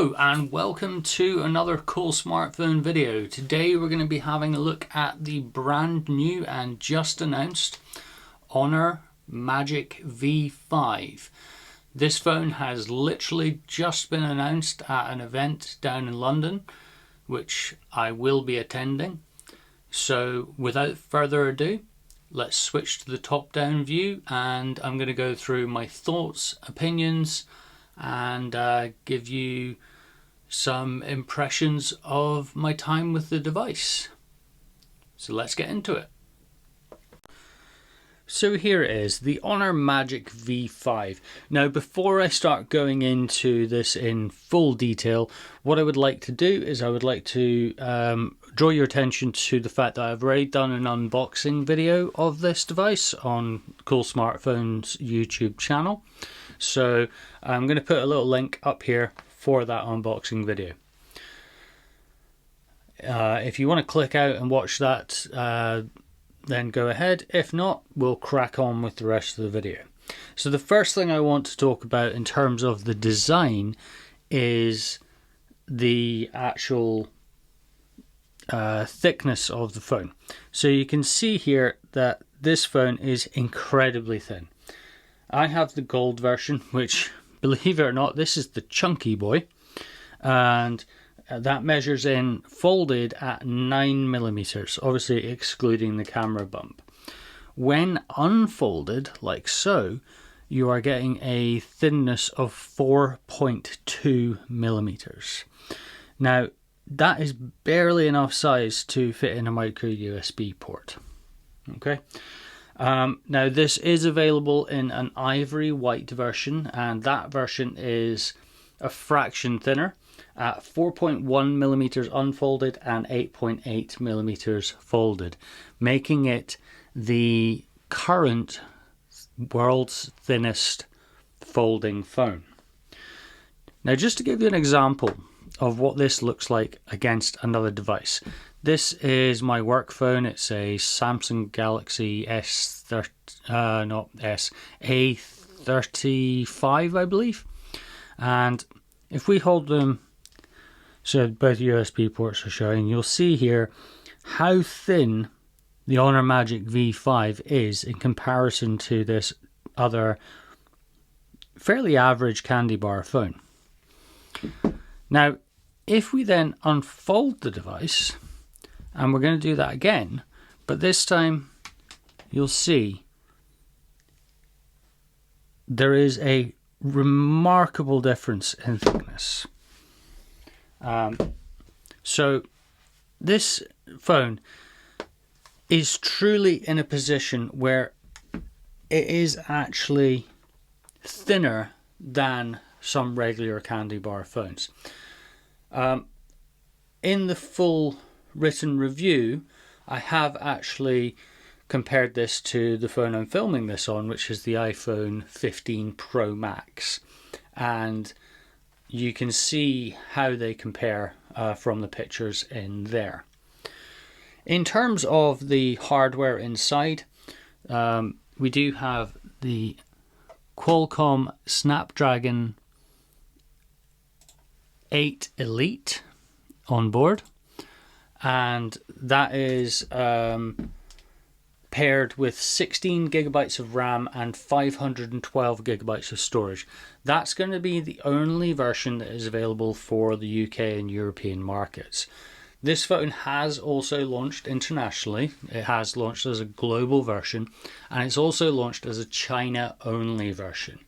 Hello and welcome to another Coolsmartphone video. Today we're going to be having a look at the brand new and just announced Honor Magic V5. This phone has literally just been announced at an event down in London, which I will be attending. So without further ado, let's switch to the top-down view and I'm going to go through my thoughts, opinions, and give you some impressions of my time with the device. So let's get into it. So here it is, the Honor Magic V5. Now before I start going into this in full detail, what I would like to do is I would like to draw your attention to the fact that I've already done an unboxing video of this device on Coolsmartphone's YouTube channel. So I'm going to put a little link up here for that unboxing video. If you want to click out and watch that, then go ahead. If not, we'll crack on with the rest of the video. So the first thing I want to talk about in terms of the design is the actual thickness of the phone. So you can see here that this phone is incredibly thin. I have the gold version, which, believe it or not, this is the chunky boy, and that measures in folded at 9mm, obviously excluding the camera bump. When unfolded, like so, you are getting a thinness of 4.2mm. Now, that is barely enough size to fit in a micro USB port. Okay. Now this is available in an ivory white version, and that version is a fraction thinner at 4.1mm unfolded and 8.8mm folded, making it the current world's thinnest folding phone. Now just to give you an example of what this looks like against another device. This is my work phone. It's a Samsung Galaxy A35, I believe. And if we hold them, so both USB ports are showing, you'll see here how thin the Honor Magic V5 is in comparison to this other fairly average candy bar phone. Now, if we then unfold the device, and we're going to do that again, but this time you'll see there is a remarkable difference in thickness. So this phone is truly in a position where it is actually thinner than some regular candy bar phones. In the full written review, I have actually compared this to the phone I'm filming this on, which is the iPhone 15 Pro Max, and you can see how they compare from the pictures in there. In terms of the hardware inside, we do have the Qualcomm Snapdragon 8 Elite on board, and that is paired with 16 gigabytes of RAM and 512 gigabytes of storage. That's going to be the only version that is available for the UK and European markets. This phone has also launched internationally. It has launched as a global version, and it's also launched as a China-only version.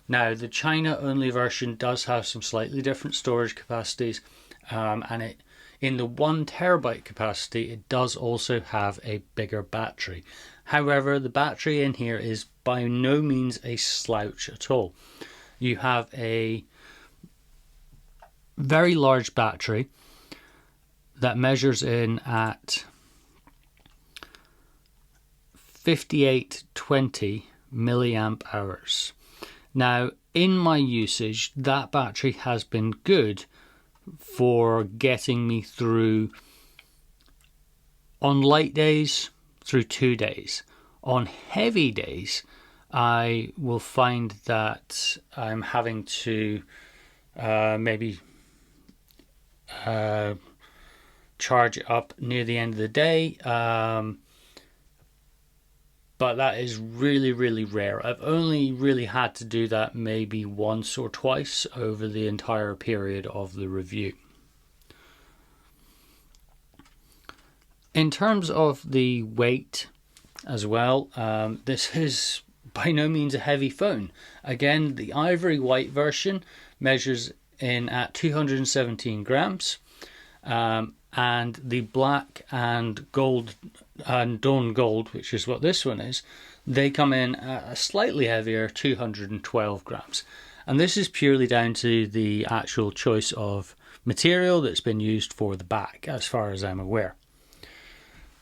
Now, the China-only version does have some slightly different storage capacities, and in the 1 terabyte capacity, it does also have a bigger battery. However, the battery in here is by no means a slouch at all. You have a very large battery that measures in at 5820 milliamp hours. Now, in my usage, that battery has been good for getting me through, on light days, through 2 days. On heavy days, I will find that I'm having to maybe charge it up near the end of the day, but that is really, really rare. I've only really had to do that maybe once or twice over the entire period of the review. In terms of the weight as well, this is by no means a heavy phone. Again, the ivory white version measures in at 217 grams, and the black and gold and dawn gold, which is what this one is, they come in at a slightly heavier 212 grams. And this is purely down to the actual choice of material that's been used for the back, as far as I'm aware.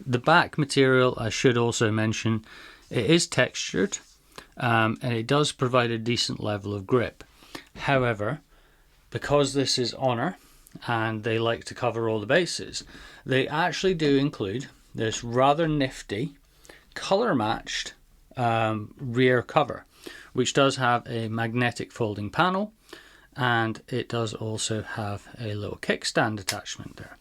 The back material, I should also mention, it is textured, and it does provide a decent level of grip. However, because this is Honor and they like to cover all the bases, they actually do include this rather nifty color matched rear cover, which does have a magnetic folding panel, and it does also have a little kickstand attachment there.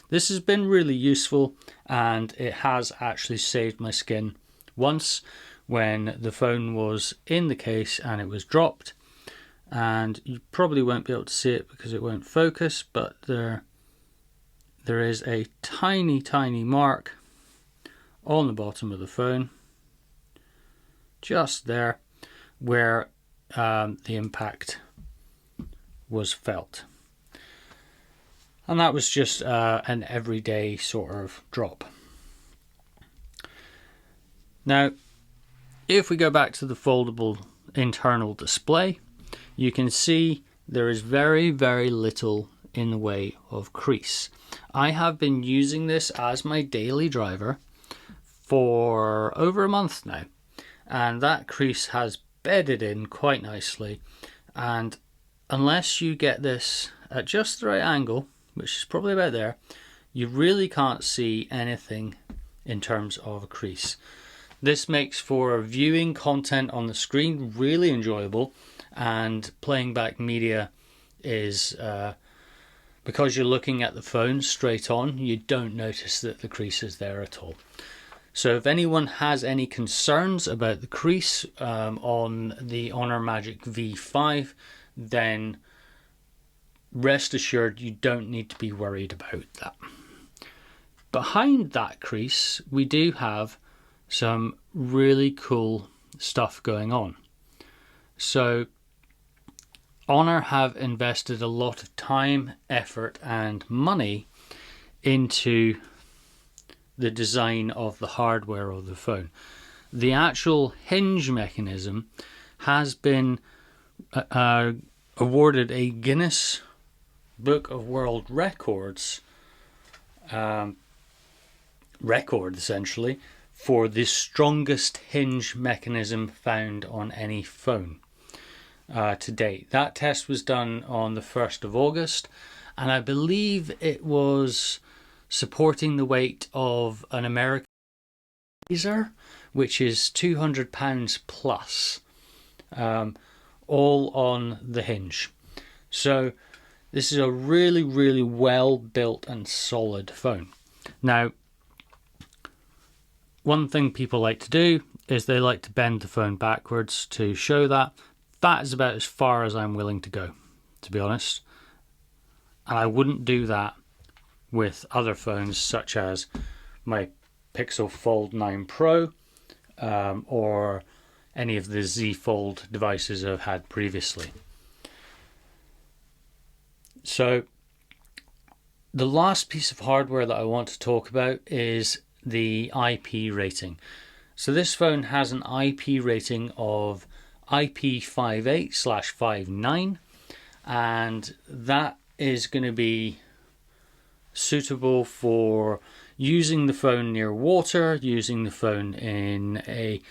This has been really useful, and it has actually saved my skin once when the phone was in the case and it was dropped. And you probably won't be able to see it because it won't focus, but there is a tiny mark on the bottom of the phone, just there, where the impact was felt. And that was just an everyday sort of drop. Now, if we go back to the foldable internal display, you can see there is very, very little in the way of crease. I have been using this as my daily driver for over a month now, and that crease has bedded in quite nicely. And unless you get this at just the right angle, which is probably about there, you really can't see anything in terms of a crease. This makes for viewing content on the screen really enjoyable, and playing back media is, because you're looking at the phone straight on, you don't notice that the crease is there at all. So if anyone has any concerns about the crease on the Honor Magic V5, then rest assured you don't need to be worried about that. Behind that crease, we do have some really cool stuff going on. So Honor have invested a lot of time, effort and money into the design of the hardware of the phone. The actual hinge mechanism has been awarded a Guinness Book of World Records record, essentially, for the strongest hinge mechanism found on any phone to date. That test was done on the 1st of August, and I believe it was supporting the weight of an American laser, which is 200 pounds plus, all on the hinge. So this is a really, really well built and solid phone. Now, one thing people like to do is they like to bend the phone backwards to show that. That is about as far as I'm willing to go, to be honest. And I wouldn't do that with other phones such as my Pixel Fold 9 Pro or any of the Z Fold devices I've had previously. So the last piece of hardware that I want to talk about is the IP rating. So this phone has an IP rating of IP58/59, and that is going to be suitable for using the phone near water, using the phone in a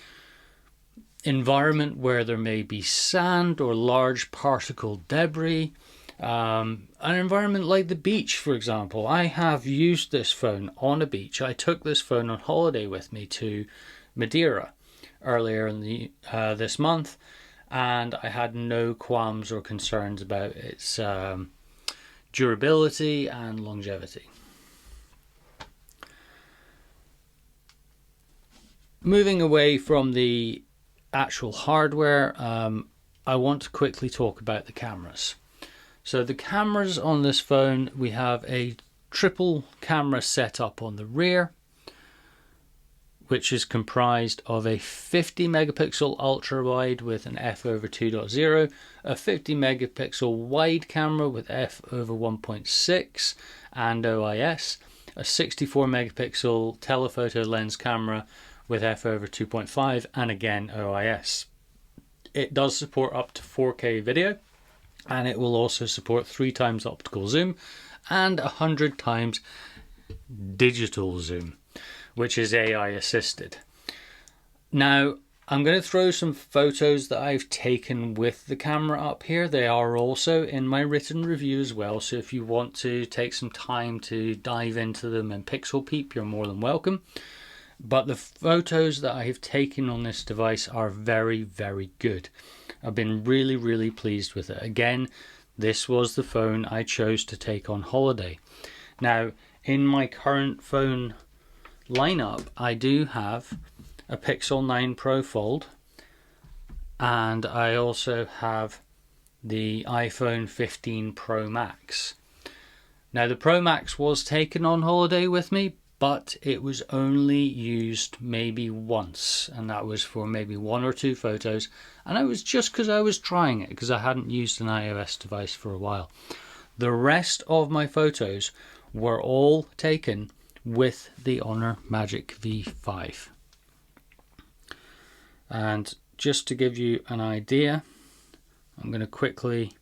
environment where there may be sand or large particle debris, an environment like the beach, for example. I have used this phone on a beach. I took this phone on holiday with me to Madeira earlier in this month, and I had no qualms or concerns about its durability and longevity. Moving away from the actual hardware, I want to quickly talk about the cameras. So the cameras on this phone, we have a triple camera setup on the rear, which is comprised of a 50 megapixel ultra wide with an f/2.0, a 50 megapixel wide camera with f/1.6 and OIS, a 64 megapixel telephoto lens camera with f/2.5 and again OIS. It does support up to 4K video, and it will also support 3 times optical zoom and 100 times digital zoom, which is AI assisted. Now, I'm going to throw some photos that I've taken with the camera up here. They are also in my written review as well, so if you want to take some time to dive into them and pixel peep, you're more than welcome. But the photos that I have taken on this device are very, very good. I've been really, really pleased with it. Again, this was the phone I chose to take on holiday. Now, in my current phone lineup, I do have a Pixel 9 Pro Fold, and I also have the iPhone 15 Pro Max. Now, the Pro Max was taken on holiday with me, but it was only used maybe once, and that was for maybe 1 or 2 photos, and it was just because I was trying it, because I hadn't used an iOS device for a while. The rest of my photos were all taken with the Honor Magic V5. And just to give you an idea, I'm going to quickly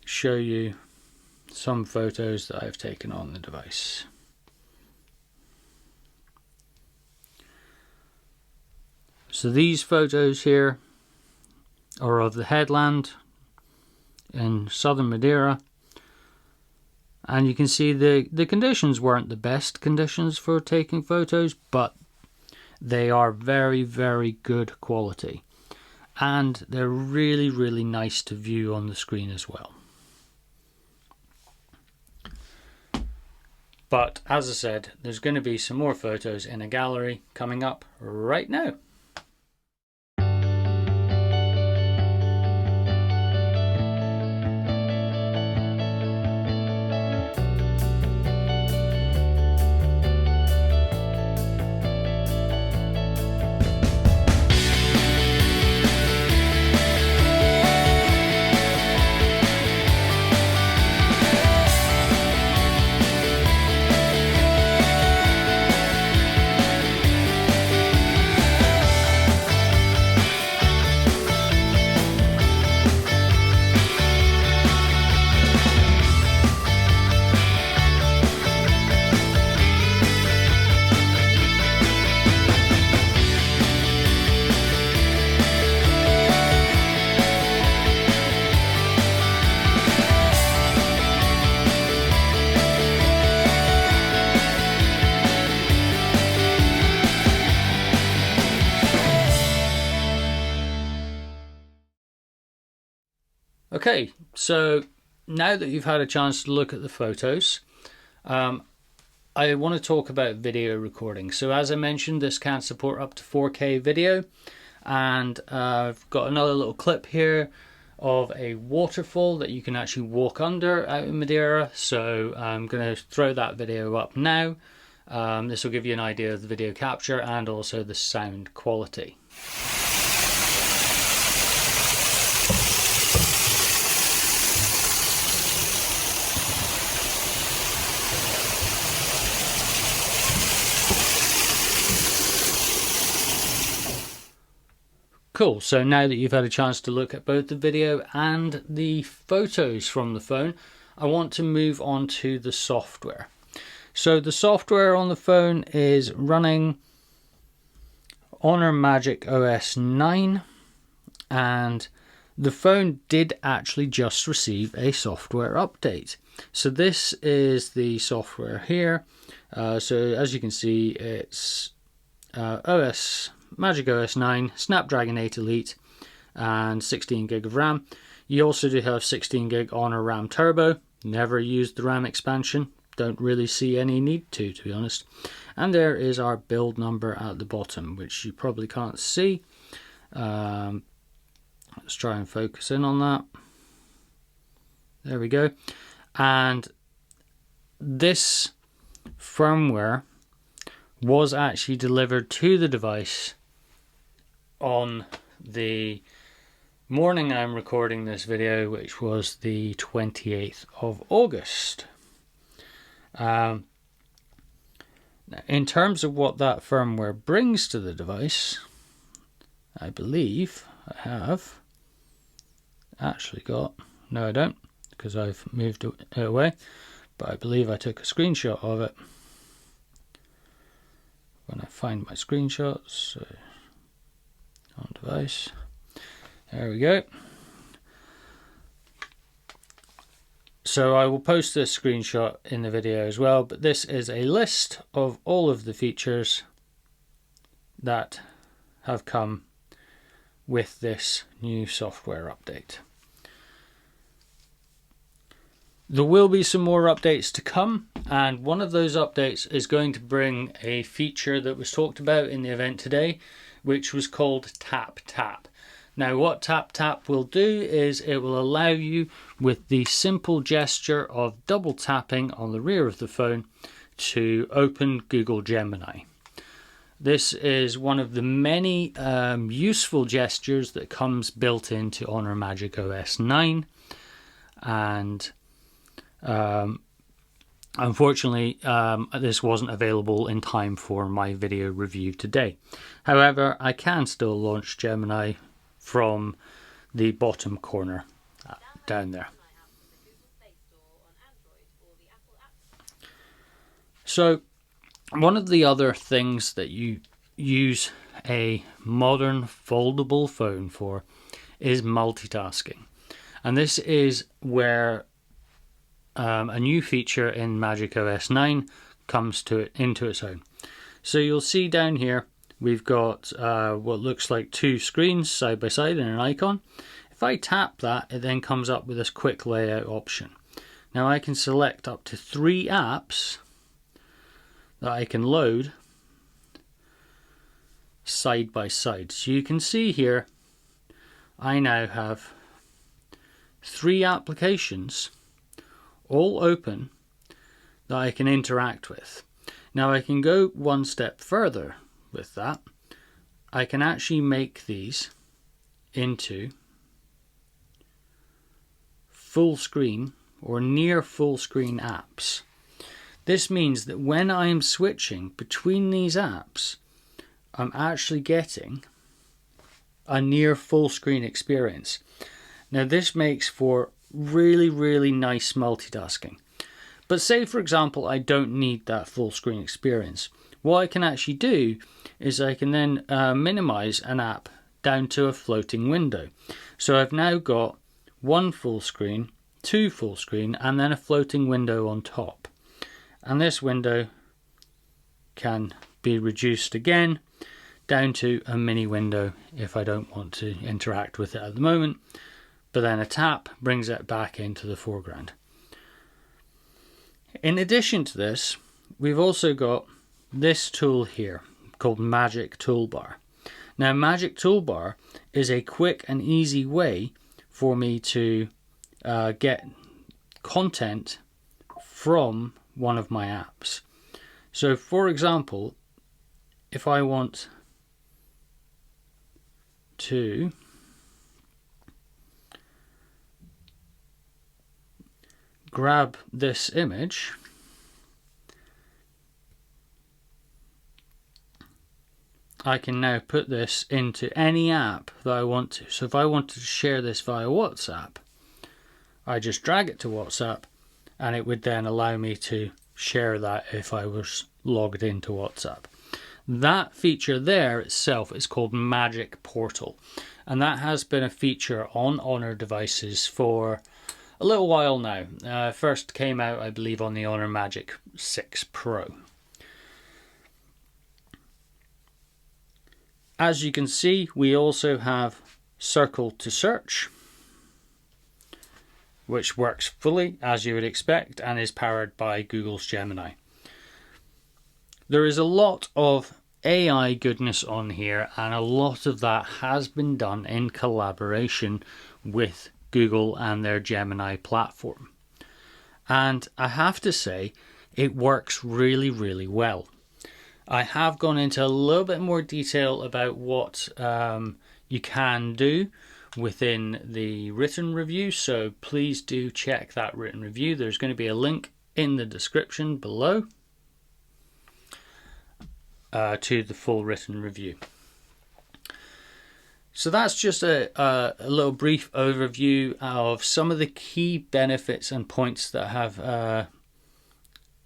show you some photos that I've taken on the device. So these photos here are of the headland in southern Madeira, and you can see the conditions weren't the best conditions for taking photos, but they are very, very good quality, and they're really, really nice to view on the screen as well. But as I said, there's going to be some more photos in a gallery coming up right now. Okay, so now that you've had a chance to look at the photos, I want to talk about video recording. So as I mentioned, this can support up to 4K video, and I've got another little clip here of a waterfall that you can actually walk under out in Madeira. So I'm going to throw that video up now. This will give you an idea of the video capture and also the sound quality. Cool, so now that you've had a chance to look at both the video and the photos from the phone, I want to move on to the software. So the software on the phone is running Honor Magic OS 9, and the phone did actually just receive a software update. So this is the software here. So as you can see, it's Magic OS 9, Snapdragon 8 Elite, and 16 gig of RAM. You also do have 16 gig Honor RAM Turbo. Never used the RAM expansion. Don't really see any need to be honest. And there is our build number at the bottom, which you probably can't see. Let's try and focus in on that. There we go. And this firmware was actually delivered to the device on the morning I'm recording this video, which was the 28th of August. In terms of what that firmware brings to the device, I believe I have actually got, no I don't, because I've moved it away, but I believe I took a screenshot of it. When I find my screenshots, so on device, there we go. So I will post this screenshot in the video as well, but this is a list of all of the features that have come with this new software update. There will be some more updates to come, and one of those updates is going to bring a feature that was talked about in the event today, which was called Tap Tap. Now what Tap Tap will do is it will allow you, with the simple gesture of double tapping on the rear of the phone, to open Google Gemini. This is one of the many useful gestures that comes built into Honor Magic OS 9, and unfortunately this wasn't available in time for my video review today. However, I can still launch Gemini from the bottom corner down there. So one of the other things that you use a modern foldable phone for is multitasking, and this is where a new feature in Magic OS 9 comes into its own. So you'll see down here we've got what looks like two screens side by side and an icon. If I tap that, it then comes up with this quick layout option. Now I can select up to 3 apps that I can load side by side. So you can see here I now have 3 applications all open that I can interact with. Now I can go one step further with that. I can actually make these into full screen or near full screen apps. This means that when I'm switching between these apps, I'm actually getting a near full screen experience. Now this makes for really nice multitasking. But say for example I don't need that full screen experience. What I can actually do is I can then minimize an app down to a floating window. So I've now got 1 full screen, 2 full screen, and then a floating window on top. And this window can be reduced again down to a mini window if I don't want to interact with it at the moment. But then a tap brings it back into the foreground. In addition to this, we've also got this tool here called Magic Toolbar. Now Magic Toolbar is a quick and easy way for me to get content from one of my apps. So for example, if I want to grab this image, I can now put this into any app that I want to. So if I wanted to share this via WhatsApp, I just drag it to WhatsApp and it would then allow me to share that if I was logged into WhatsApp. That feature there itself is called Magic Portal, and that has been a feature on Honor devices for a little while now. First came out, I believe, on the Honor Magic 6 Pro. As you can see, we also have Circle to Search. which works fully as you would expect and is powered by Google's Gemini. There is a lot of AI goodness on here, and a lot of that has been done in collaboration with Google and their Gemini platform. And I have to say, it works really, really well. I have gone into a little bit more detail about what you can do within the written review, so please do check that written review. There's going to be a link in the description below to the full written review. So that's just a little brief overview of some of the key benefits and points that have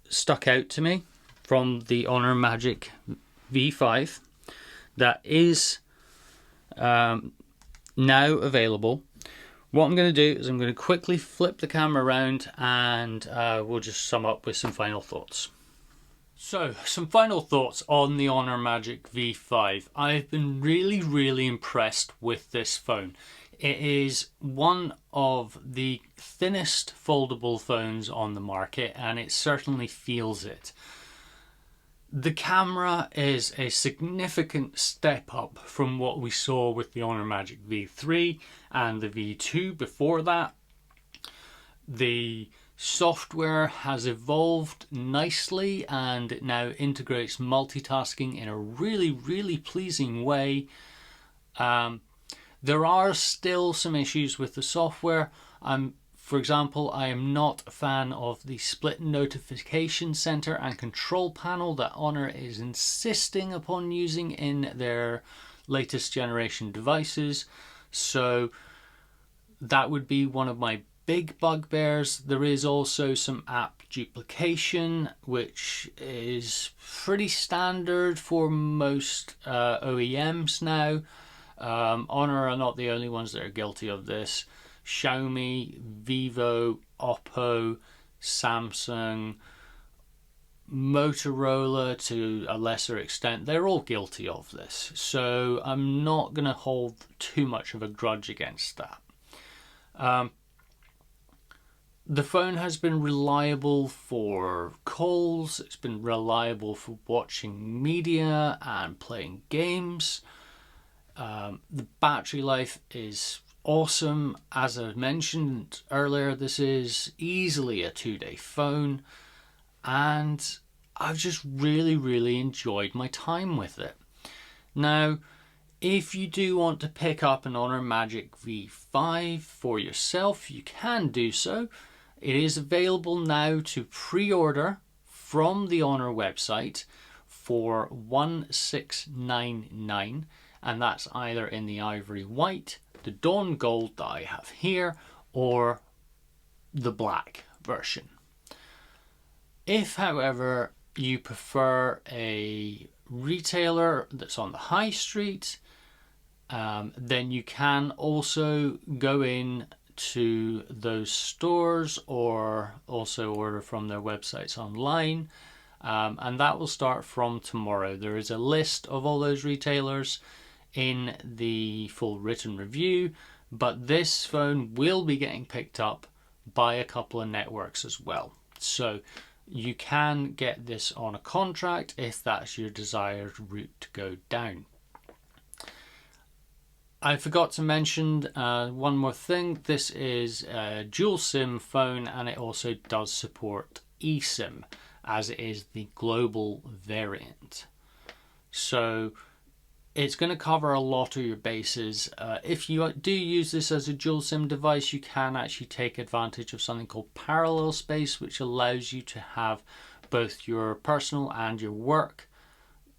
stuck out to me from the Honor Magic V5 that is now available. What I'm going to do is I'm going to quickly flip the camera around and we'll just sum up with some final thoughts. So, some final thoughts on the Honor Magic V5. I've been really impressed with this phone. It is one of the thinnest foldable phones on the market, and it certainly feels it. The camera is a significant step up from what we saw with the Honor Magic V3 and the V2 before that. The software has evolved nicely and it now integrates multitasking in a really pleasing way. There are still some issues with the software. For example, I am not a fan of the split notification center and control panel that Honor is insisting upon using in their latest generation devices. So that would be one of my big bugbears. There is also some app duplication, which is pretty standard for most OEMs now. Honor are not the only ones that are guilty of this. Xiaomi, Vivo, Oppo, Samsung, Motorola to a lesser extent, they're all guilty of this. So I'm not going to hold too much of a grudge against that. The phone has been reliable for calls, it's been reliable for watching media and playing games. The battery life is awesome. As I mentioned earlier, this is easily a 2-day phone, and I've just really enjoyed my time with it. Now, if you do want to pick up an Honor Magic V5 for yourself, you can do so. It is available now to pre-order from the Honor website for $1,699, and that's either in the ivory white, the dawn gold that I have here, or the black version. If, however, you prefer a retailer that's on the high street, then you can also go in to those stores or also order from their websites online, and that will start from tomorrow. There is a list of all those retailers in the full written review, but this phone will be getting picked up by a couple of networks as well. So you can get this on a contract if that's your desired route to go down. I forgot to mention one more thing. This is a dual SIM phone, and it also does support eSIM, as it is the global variant. So it's going to cover a lot of your bases. If you do use this as a dual SIM device, you can actually take advantage of something called parallel space, which allows you to have both your personal and your work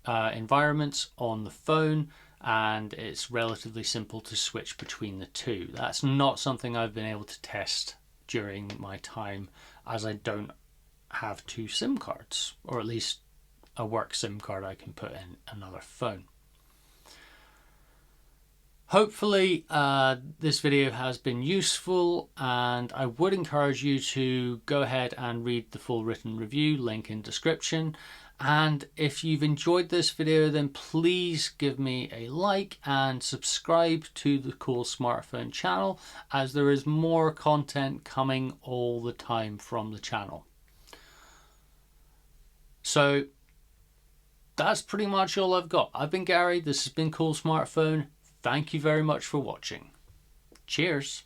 environments on the phone, and it's relatively simple to switch between the two. That's not something I've been able to test during my time, as I don't have two SIM cards, or at least a work SIM card I can put in another phone. Hopefully this video has been useful, and I would encourage you to go ahead and read the full written review, link in description, And if you've enjoyed this video, then please give me a like and subscribe to the Cool Smartphone channel, as there is more content coming all the time from the channel. So that's pretty much all I've got. I've been Gary, this has been Cool Smartphone. Thank you very much for watching. Cheers.